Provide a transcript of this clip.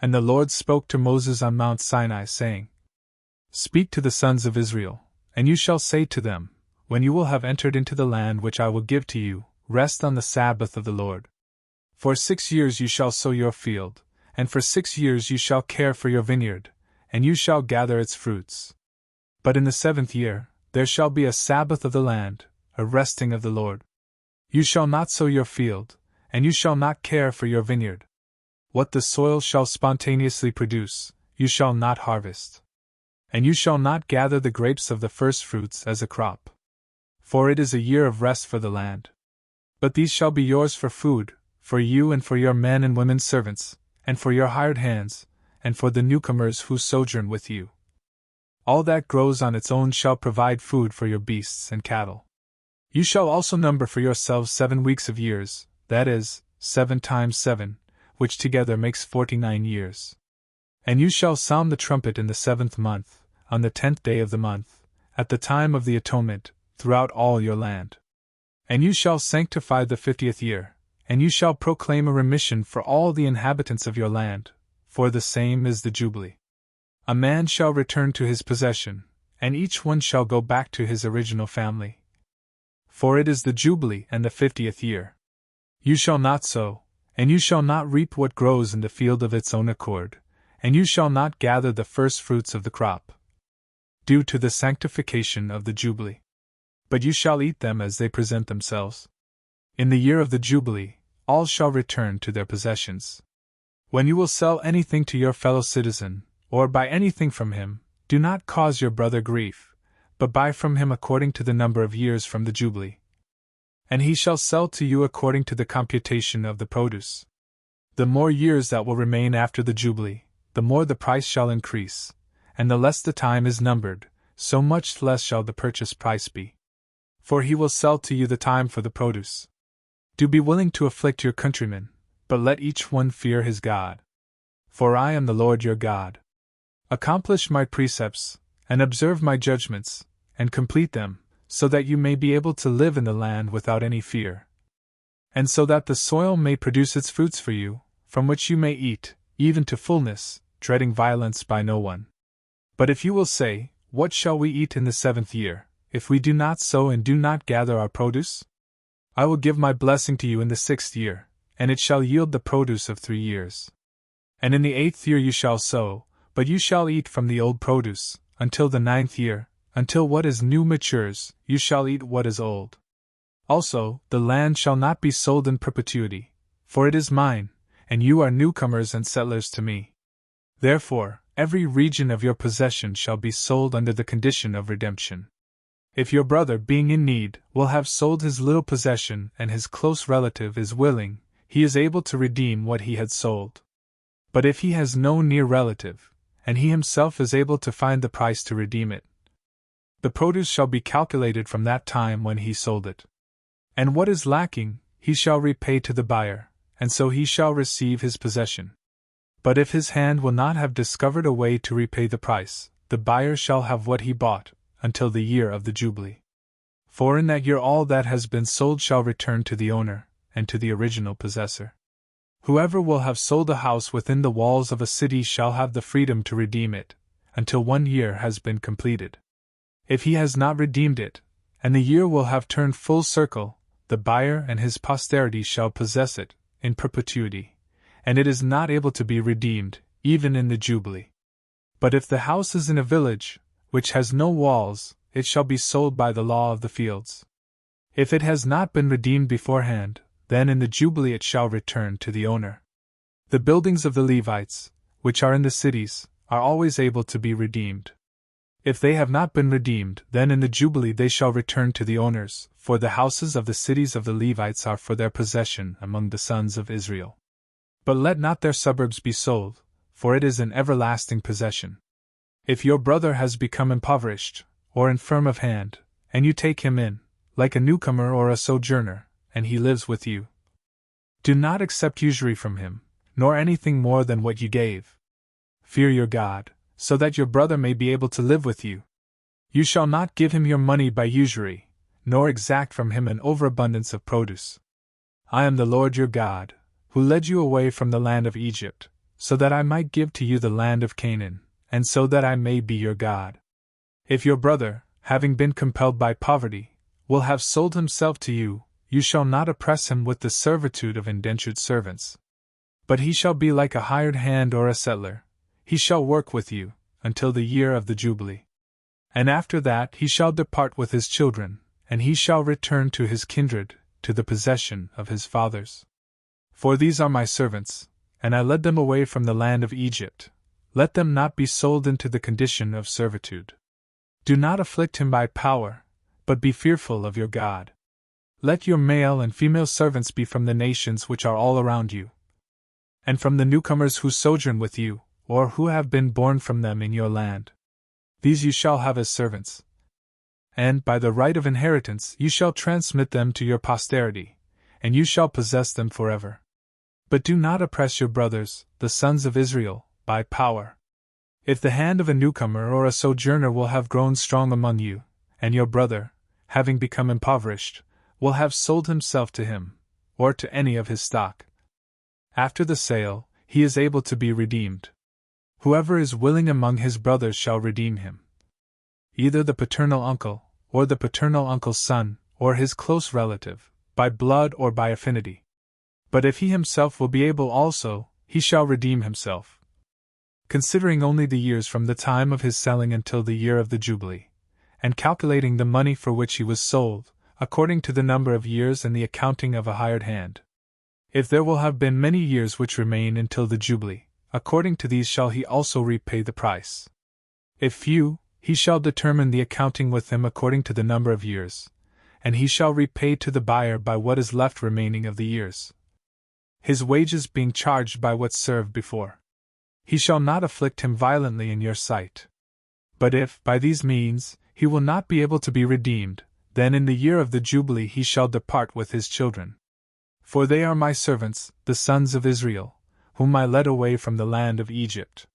And the Lord spoke to Moses on Mount Sinai, saying, Speak to the sons of Israel, and you shall say to them, When you will have entered into the land which I will give to you, rest on the Sabbath of the Lord. For 6 years you shall sow your field, and for 6 years you shall care for your vineyard, and you shall gather its fruits. But in the 7th year, there shall be a Sabbath of the land, a resting of the Lord. You shall not sow your field, and you shall not care for your vineyard. What the soil shall spontaneously produce, you shall not harvest. And you shall not gather the grapes of the firstfruits as a crop. For it is a year of rest for the land. But these shall be yours for food, for you and for your men and women servants, and for your hired hands, and for the newcomers who sojourn with you. All that grows on its own shall provide food for your beasts and cattle. You shall also number for yourselves 7 weeks of years, that is, 7 times 7, which together makes 49 years. And you shall sound the trumpet in the 7th month, on the 10th day of the month, at the time of the atonement, throughout all your land. And you shall sanctify the 50th year, and you shall proclaim a remission for all the inhabitants of your land, for the same is the Jubilee. A man shall return to his possession, and each one shall go back to his original family. For it is the Jubilee and the 50th year. You shall not sow, and you shall not reap what grows in the field of its own accord, and you shall not gather the first fruits of the crop, due to the sanctification of the Jubilee. But you shall eat them as they present themselves. In the year of the Jubilee, all shall return to their possessions. When you will sell anything to your fellow citizen, or buy anything from him, do not cause your brother grief, but buy from him according to the number of years from the Jubilee. And he shall sell to you according to the computation of the produce. The more years that will remain after the Jubilee, the more the price shall increase, and the less the time is numbered, so much less shall the purchase price be. For he will sell to you the time for the produce. Do be willing to afflict your countrymen, but let each one fear his God. For I am the Lord your God. Accomplish my precepts, and observe my judgments, and complete them, so that you may be able to live in the land without any fear. And so that the soil may produce its fruits for you, from which you may eat, even to fullness, dreading violence by no one. But if you will say, What shall we eat in the 7th year, if we do not sow and do not gather our produce? I will give my blessing to you in the 6th year, and it shall yield the produce of 3 years. And in the 8th year you shall sow, but you shall eat from the old produce, until the 9th year, until what is new matures, you shall eat what is old. Also, the land shall not be sold in perpetuity, for it is mine, and you are newcomers and settlers to me. Therefore, every region of your possession shall be sold under the condition of redemption. If your brother, being in need, will have sold his little possession and his close relative is willing, he is able to redeem what he had sold. But if he has no near relative, and he himself is able to find the price to redeem it, the produce shall be calculated from that time when he sold it. And what is lacking, he shall repay to the buyer, and so he shall receive his possession. But if his hand will not have discovered a way to repay the price, the buyer shall have what he bought, until the year of the Jubilee. For in that year all that has been sold shall return to the owner, and to the original possessor. Whoever will have sold a house within the walls of a city shall have the freedom to redeem it, until 1 year has been completed. If he has not redeemed it, and the year will have turned full circle, the buyer and his posterity shall possess it, in perpetuity, and it is not able to be redeemed, even in the Jubilee. But if the house is in a village, which has no walls, it shall be sold by the law of the fields. If it has not been redeemed beforehand, then in the Jubilee it shall return to the owner. The buildings of the Levites, which are in the cities, are always able to be redeemed. If they have not been redeemed, then in the Jubilee they shall return to the owners, for the houses of the cities of the Levites are for their possession among the sons of Israel. But let not their suburbs be sold, for it is an everlasting possession. If your brother has become impoverished, or infirm of hand, and you take him in, like a newcomer or a sojourner, and he lives with you, do not accept usury from him, nor anything more than what you gave. Fear your God, so that your brother may be able to live with you. You shall not give him your money by usury, nor exact from him an overabundance of produce. I am the Lord your God, who led you away from the land of Egypt, so that I might give to you the land of Canaan, and so that I may be your God. If your brother, having been compelled by poverty, will have sold himself to you, you shall not oppress him with the servitude of indentured servants. But he shall be like a hired hand or a settler, he shall work with you, until the year of the Jubilee. And after that he shall depart with his children, and he shall return to his kindred, to the possession of his fathers. For these are my servants, and I led them away from the land of Egypt. Let them not be sold into the condition of servitude. Do not afflict him by power, but be fearful of your God. Let your male and female servants be from the nations which are all around you, and from the newcomers who sojourn with you, or who have been born from them in your land. These you shall have as servants. And by the right of inheritance you shall transmit them to your posterity, and you shall possess them forever. But do not oppress your brothers, the sons of Israel, by power. If the hand of a newcomer or a sojourner will have grown strong among you, and your brother, having become impoverished, will have sold himself to him, or to any of his stock, after the sale, he is able to be redeemed. Whoever is willing among his brothers shall redeem him. Either the paternal uncle, or the paternal uncle's son, or his close relative, by blood or by affinity. But if he himself will be able also, he shall redeem himself. Considering only the years from the time of his selling until the year of the Jubilee, and calculating the money for which he was sold, according to the number of years and the accounting of a hired hand. If there will have been many years which remain until the Jubilee, according to these shall he also repay the price. If few, he shall determine the accounting with him according to the number of years, and he shall repay to the buyer by what is left remaining of the years, his wages being charged by what served before. He shall not afflict him violently in your sight. But if, by these means, he will not be able to be redeemed, then in the year of the Jubilee he shall depart with his children. For they are my servants, the sons of Israel, whom I led away from the land of Egypt.